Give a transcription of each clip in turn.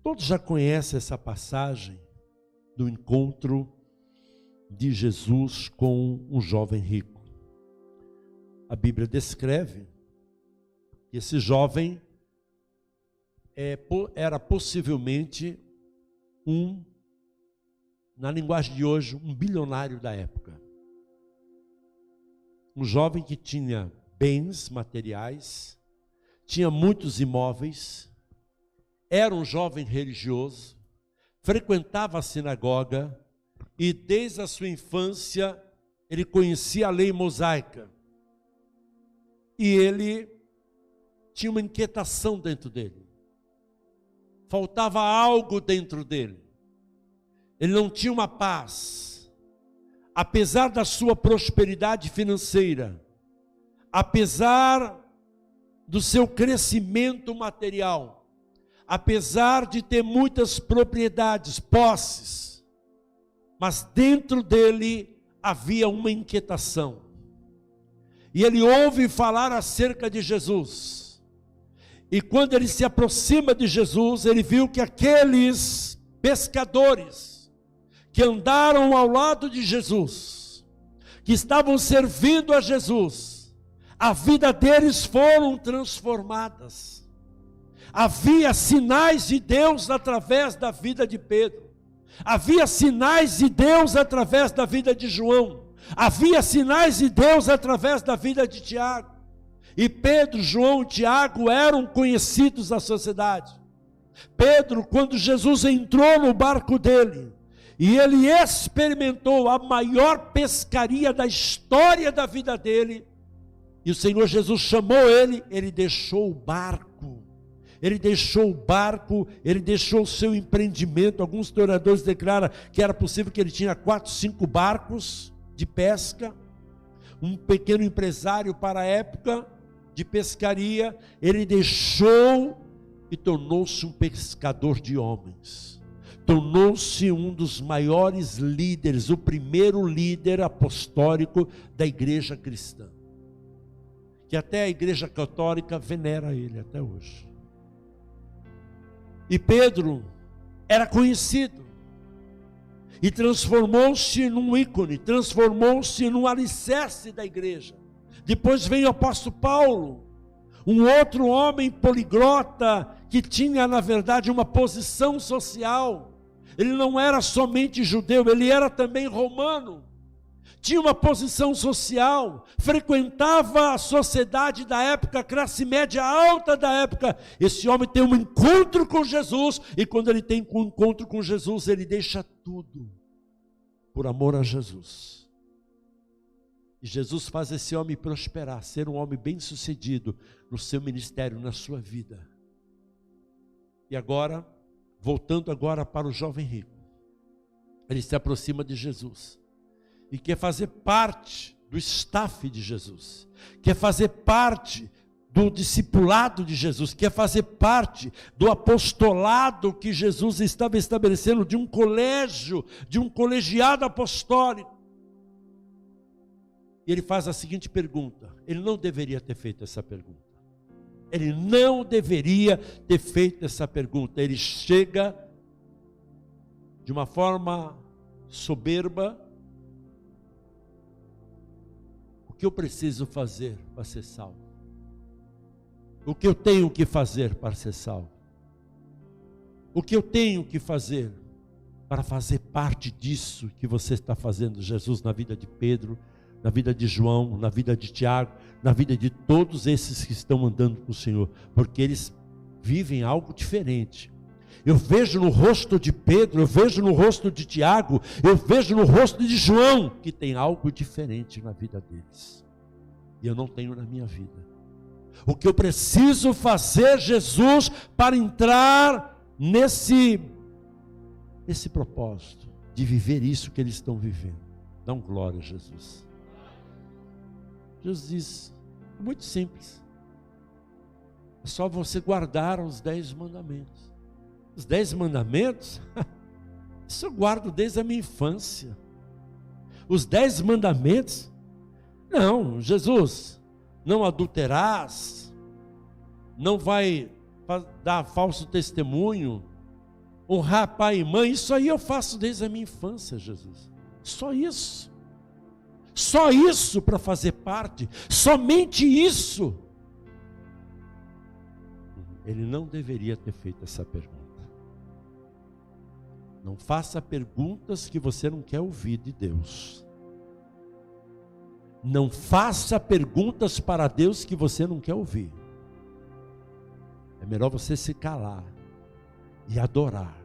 Todos já conhecem essa passagem do encontro de Jesus com um jovem rico. A Bíblia descreve que esse jovem era possivelmente na linguagem de hoje, um bilionário da época. Um jovem que tinha bens materiais, tinha muitos imóveis, era um jovem religioso, frequentava a sinagoga e desde a sua infância ele conhecia a lei mosaica. E ele tinha uma inquietação dentro dele. Faltava algo dentro dele. Ele não tinha uma paz. Apesar da sua prosperidade financeira, apesar do seu crescimento material, apesar de ter muitas propriedades, posses, mas dentro dele havia uma inquietação. E ele ouve falar acerca de Jesus. E quando ele se aproxima de Jesus, ele viu que aqueles pescadores que andaram ao lado de Jesus, que estavam servindo a Jesus, a vida deles foram transformadas. Havia sinais de Deus através da vida de Pedro. Havia sinais de Deus através da vida de João. Havia sinais de Deus através da vida de Tiago. E Pedro, João e Tiago eram conhecidos da sociedade. Pedro, quando Jesus entrou no barco dele, e ele experimentou a maior pescaria da história da vida dele, e o Senhor Jesus chamou ele deixou o barco. Ele deixou o barco, ele deixou o seu empreendimento. Alguns historiadores declaram que era possível que ele tinha 4, 5 barcos de pesca, um pequeno empresário para a época de pescaria. Ele deixou e tornou-se um pescador de homens, tornou-se um dos maiores líderes, o primeiro líder apostólico da igreja cristã, que até a igreja católica venera ele até hoje. E Pedro era conhecido, e transformou-se num ícone, transformou-se num alicerce da igreja. Depois veio o apóstolo Paulo, um outro homem poliglota, que tinha na verdade uma posição social. Ele não era somente judeu, ele era também romano, tinha uma posição social, frequentava a sociedade da época, a classe média alta da época. Esse homem tem um encontro com Jesus, e quando ele tem um encontro com Jesus, ele deixa tudo, por amor a Jesus. E Jesus faz esse homem prosperar, ser um homem bem sucedido no seu ministério, na sua vida. E agora, voltando agora para o jovem rico, ele se aproxima de Jesus, e quer fazer parte do staff de Jesus, quer fazer parte do discipulado de Jesus, quer fazer parte do apostolado que Jesus estava estabelecendo, de um colégio, de um colegiado apostólico. E ele faz a seguinte pergunta. Ele não deveria ter feito essa pergunta. Ele não deveria ter feito essa pergunta. Ele chega de uma forma soberba. O que eu preciso fazer para ser salvo? O que eu tenho que fazer para ser salvo? O que eu tenho que fazer para fazer parte disso que você está fazendo, Jesus, na vida de Pedro, na vida de João, na vida de Tiago, na vida de todos esses que estão andando com o Senhor? Porque eles vivem algo diferente. Eu vejo no rosto de Pedro, eu vejo no rosto de Tiago, eu vejo no rosto de João, que tem algo diferente na vida deles, e eu não tenho na minha vida. O que eu preciso fazer, Jesus, para entrar nesse propósito, de viver isso que eles estão vivendo? Dão glória a Jesus. Jesus diz, é muito simples, é só você guardar os 10 mandamentos. Os 10 mandamentos, isso eu guardo desde a minha infância. Os 10 mandamentos, não, Jesus, não adulterarás, não vai dar falso testemunho, honrar pai e mãe, isso aí eu faço desde a minha infância, Jesus. Só isso. Só isso para fazer parte. Somente isso. Ele não deveria ter feito essa pergunta. Não faça perguntas que você não quer ouvir de Deus. Não faça perguntas para Deus que você não quer ouvir. É melhor você se calar e adorar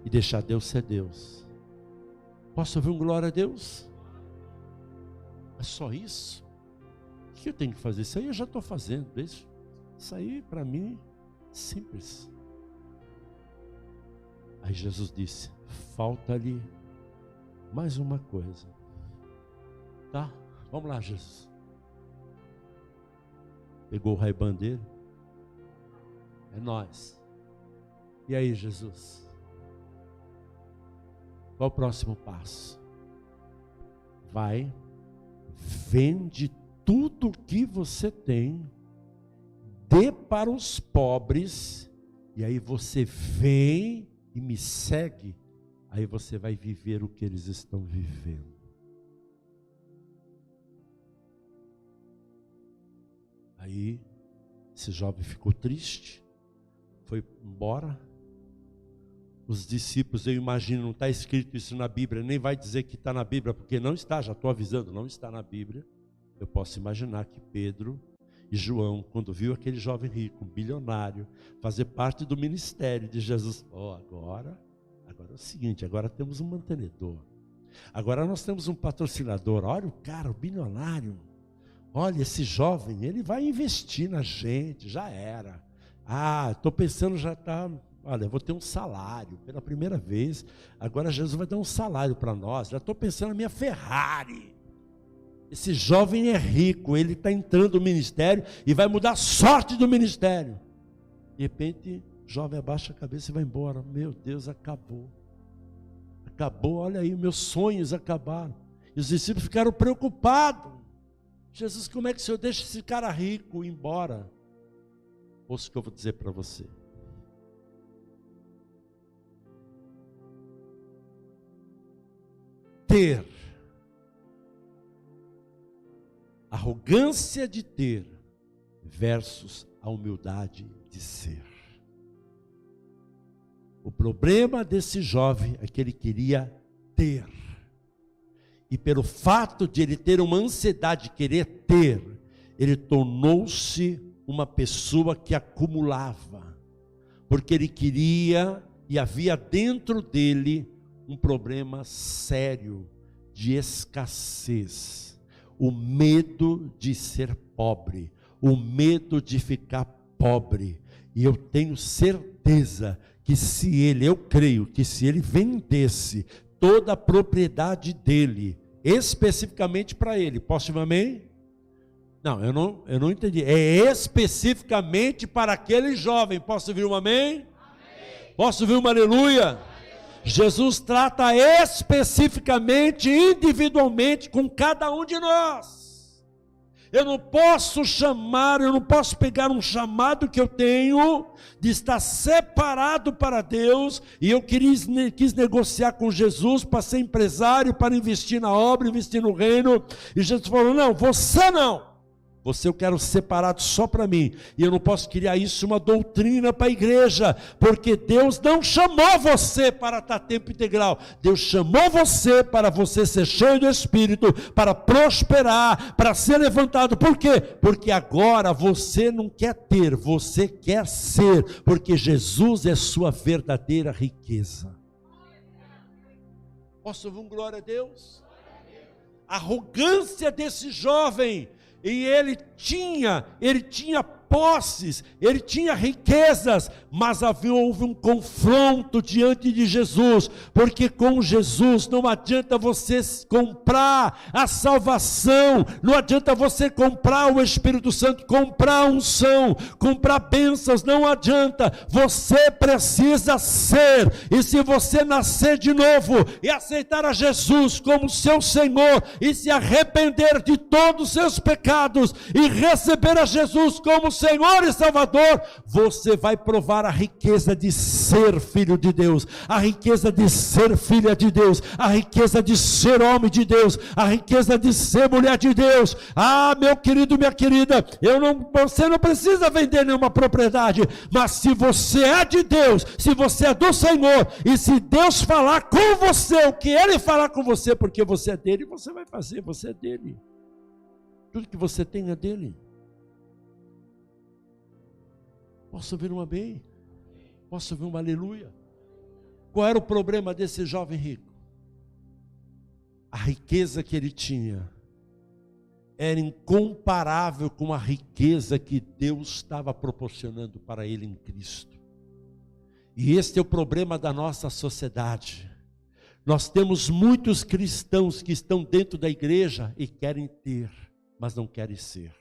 e deixar Deus ser Deus. Posso ouvir um glória a Deus? É só isso? O que eu tenho que fazer? Isso aí eu já estou fazendo. Isso aí para mim é simples. Aí Jesus disse: falta-lhe mais uma coisa. Tá? Vamos lá, Jesus. Pegou o Ray-Ban dele. É nós. E aí, Jesus? Qual o próximo passo? Vai, vende tudo o que você tem, dê para os pobres, e aí você vem e me segue, aí você vai viver o que eles estão vivendo. Aí, esse jovem ficou triste, foi embora. Os discípulos, eu imagino, não está escrito isso na Bíblia, nem vai dizer que está na Bíblia, porque não está, já estou avisando, não está na Bíblia. Eu posso imaginar que Pedro e João, quando viu aquele jovem rico, bilionário, fazer parte do ministério de Jesus, agora é o seguinte, agora temos um mantenedor, agora nós temos um patrocinador, olha o cara, o bilionário, olha esse jovem, ele vai investir na gente, já era, estou pensando, já está, olha, eu vou ter um salário, pela primeira vez, agora Jesus vai dar um salário para nós, já estou pensando na minha Ferrari. Esse jovem é rico, ele está entrando no ministério e vai mudar a sorte do ministério. De repente, o jovem abaixa a cabeça e vai embora. Meu Deus, acabou. Acabou, olha aí, meus sonhos acabaram. E os discípulos ficaram preocupados. Jesus, como é que o Senhor deixa esse cara rico ir embora? Ouça o que eu vou dizer para você. Ter. Arrogância de ter versus a humildade de ser. O problema desse jovem é que ele queria ter. E pelo fato de ele ter uma ansiedade de querer ter, ele tornou-se uma pessoa que acumulava. Porque ele queria, e havia dentro dele um problema sério de escassez. O medo de ser pobre, o medo de ficar pobre. E eu tenho certeza que eu creio que se ele vendesse toda a propriedade dele, especificamente para ele, posso ir um amém? Não, eu não entendi. É especificamente para aquele jovem, posso ouvir um amém? Amém. Posso ouvir um aleluia? Jesus trata especificamente, individualmente com cada um de nós. Eu não posso pegar um chamado que eu tenho de estar separado para Deus, e eu quis negociar com Jesus para ser empresário, para investir na obra, investir no reino, e Jesus falou, não, você não. Você eu quero separado só para mim. E eu não posso criar isso uma doutrina para a igreja, porque Deus não chamou você para estar tempo integral. Deus chamou você para você ser cheio do Espírito, para prosperar, para ser levantado. Por quê? Porque agora você não quer ter, você quer ser, porque Jesus é sua verdadeira riqueza. Posso ouvir um glória a Deus? A arrogância desse jovem. E ele tinha posses, ele tinha riquezas, mas houve um confronto diante de Jesus, porque com Jesus não adianta você comprar a salvação, não adianta você comprar o Espírito Santo, comprar a unção, comprar bênçãos, não adianta, você precisa ser, e se você nascer de novo, e aceitar a Jesus como seu Senhor, e se arrepender de todos os seus pecados, e receber a Jesus como Senhor e Salvador, você vai provar a riqueza de ser filho de Deus, a riqueza de ser filha de Deus, a riqueza de ser homem de Deus, a riqueza de ser mulher de Deus. Ah, meu querido, minha querida, você não precisa vender nenhuma propriedade, mas se você é de Deus, se você é do Senhor, e se Deus falar com você, o que Ele falar com você, porque você é dele, você vai fazer, você é dele. Tudo que você tem é dele. Posso ouvir um amém? Posso ouvir um aleluia? Qual era o problema desse jovem rico? A riqueza que ele tinha era incomparável com a riqueza que Deus estava proporcionando para ele em Cristo. E este é o problema da nossa sociedade. Nós temos muitos cristãos que estão dentro da igreja e querem ter, mas não querem ser.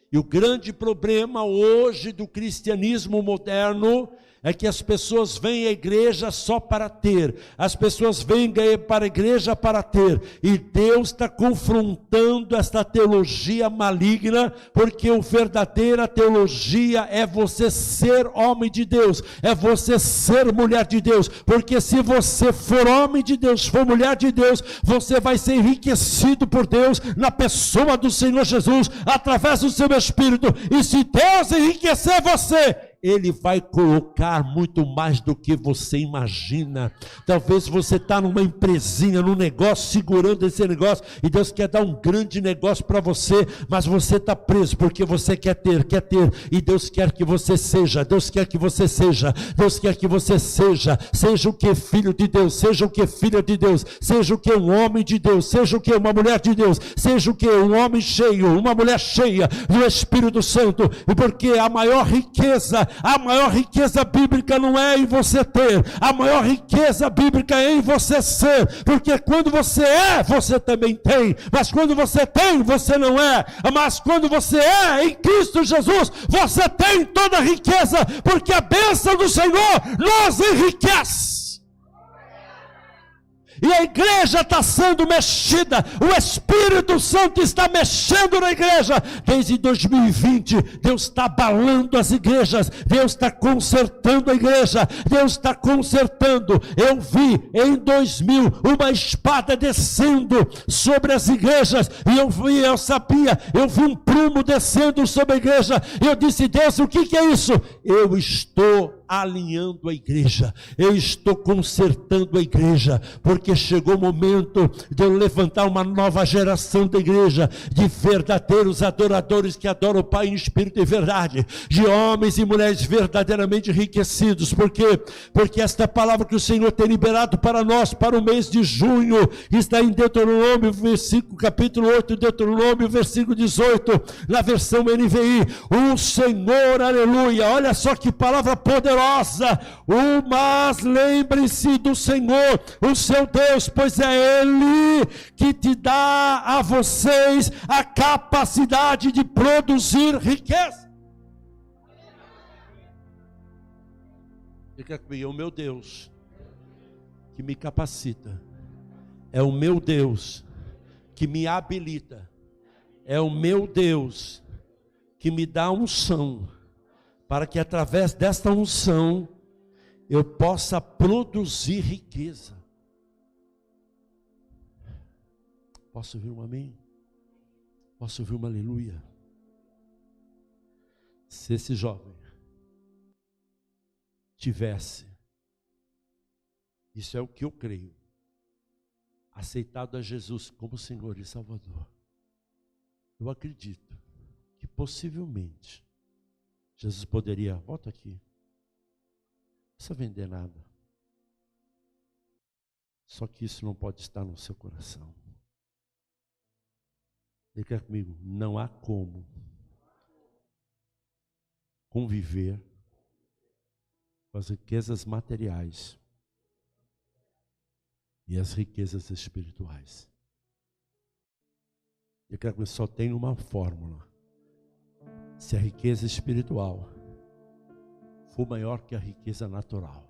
E o grande problema hoje do cristianismo moderno é que as pessoas vêm à igreja só para ter, as pessoas vêm para a igreja para ter, e Deus está confrontando esta teologia maligna, porque a verdadeira teologia é você ser homem de Deus, é você ser mulher de Deus, porque se você for homem de Deus, for mulher de Deus, você vai ser enriquecido por Deus, na pessoa do Senhor Jesus, através do seu Espírito, e se Deus enriquecer você, Ele vai colocar muito mais do que você imagina. Talvez você está numa empresinha, num negócio, segurando esse negócio, e Deus quer dar um grande negócio para você, mas você está preso, porque você quer ter, e Deus quer que você seja, Deus quer que você seja, Deus quer que você seja o que? Filho de Deus, seja o que? Filha de Deus, seja o que? Um homem de Deus, seja o que? Uma mulher de Deus, seja o que? Um homem cheio, uma mulher cheia do Espírito Santo, e porque a maior riqueza bíblica não é em você ter, a maior riqueza bíblica é em você ser, porque quando você é, você também tem, mas quando você tem, você não é, mas quando você é em Cristo Jesus, você tem toda a riqueza, porque a bênção do Senhor nos enriquece. E a igreja está sendo mexida, o Espírito Santo está mexendo na igreja, desde 2020, Deus está abalando as igrejas, Deus está consertando a igreja, Deus está consertando. Eu vi em 2000 uma espada descendo sobre as igrejas, e eu vi um prumo descendo sobre a igreja, e eu disse: Deus, o que é isso? Eu estou alinhando a igreja, eu estou consertando a igreja, porque chegou o momento de eu levantar uma nova geração da igreja, de verdadeiros adoradores que adoram o Pai em espírito e verdade, de homens e mulheres verdadeiramente enriquecidos. Por quê? Porque esta palavra que o Senhor tem liberado para nós, para o mês de junho, está em Deuteronômio, capítulo 8, Deuteronômio, versículo 18, na versão NVI. O Senhor, aleluia, olha só que palavra poderosa. Mas lembre-se do Senhor, o seu Deus, pois é Ele que te dá a vocês a capacidade de produzir riqueza. Fica comigo, é o meu Deus que me capacita, é o meu Deus que me habilita, é o meu Deus que me dá unção, para que através desta unção eu possa produzir riqueza. Posso ouvir um amém? Posso ouvir um aleluia? Se esse jovem tivesse, isso é o que eu creio, aceitado a Jesus como Senhor e Salvador, eu acredito que possivelmente Jesus poderia: volta aqui, não precisa vender nada. Só que isso não pode estar no seu coração. Diga comigo: não há como conviver com as riquezas materiais e as riquezas espirituais. Diga comigo: só tem uma fórmula. Se a riqueza espiritual for maior que a riqueza natural,